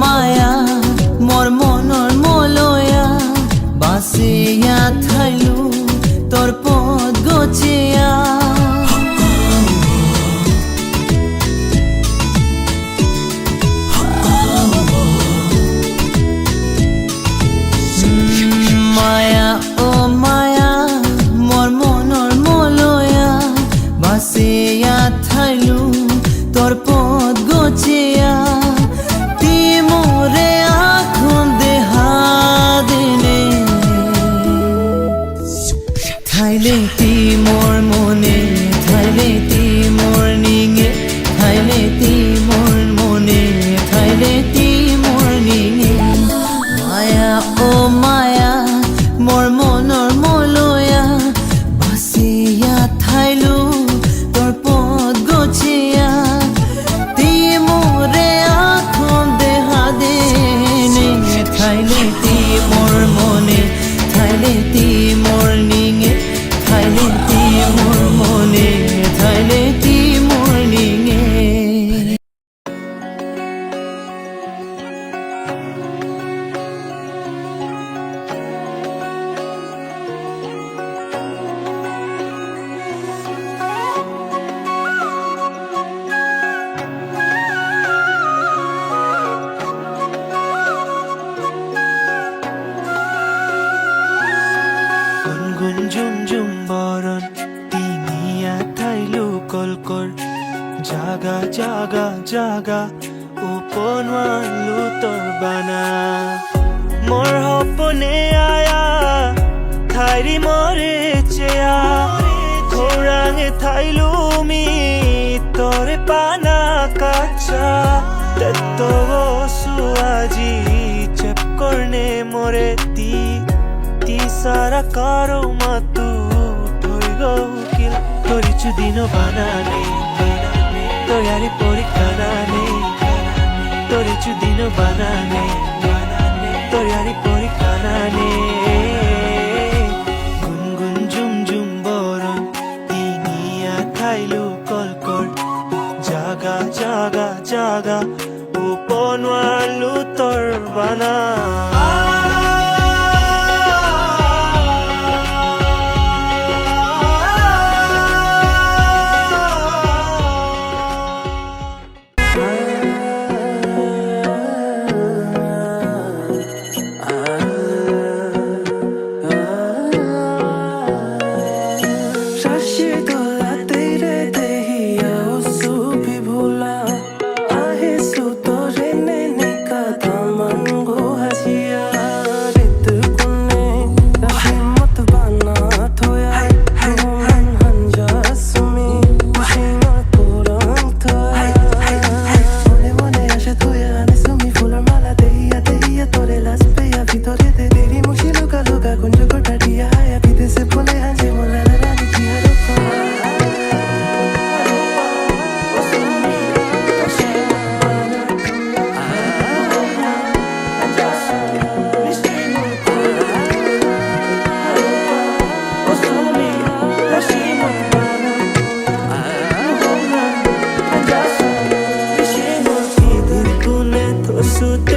মায়া মোর মনৰ মলয়া বাসিয়া থাইলু তোর পথ গচিয়া মায়া ও মায়া মোর মনৰ মলয়া বাসিয়া থাইলু তোর পথ গচিয়া থাইলে তি মোর মনে থাইলে তি মোর নিঙে থাইলে তি মোর মনে থাইলে তি মোর নিঙে মায়া ও মায়া মোর মনৰ মলয়া বাসিয়া থাইলু তোর পথ গচিয়া তি মোরে আখন দেহা দে থাইলে তি মোর মনে থাইলে তি মোর নিঙে থাইলে তি মোর মনে থাইলে তি মোর নিঙে গুনগুন ঝুমঝুম বরণ তিনিয়া থাইলু কলকর জাগা জাগা জাগা উপনৱালো তোর বানা মোর সপনে আয়া থাইরি মরে চেয়া খৌৰাঙে থাইলু মি তোরে পানা কাচা তেতো আজি চেপ করনে মরে ती सारा कारो मातू ठोई गौकिल तोरी चुदिनो बनाने तो यारी पोरी खानाने तोरी चुदिनो बनाने तो यारी पोरी खानाने गुनगुन झुम झुम बोरन तिनिया थाइलु कलकर जागा जागा जागा उपनৱালো তোর বানা Suit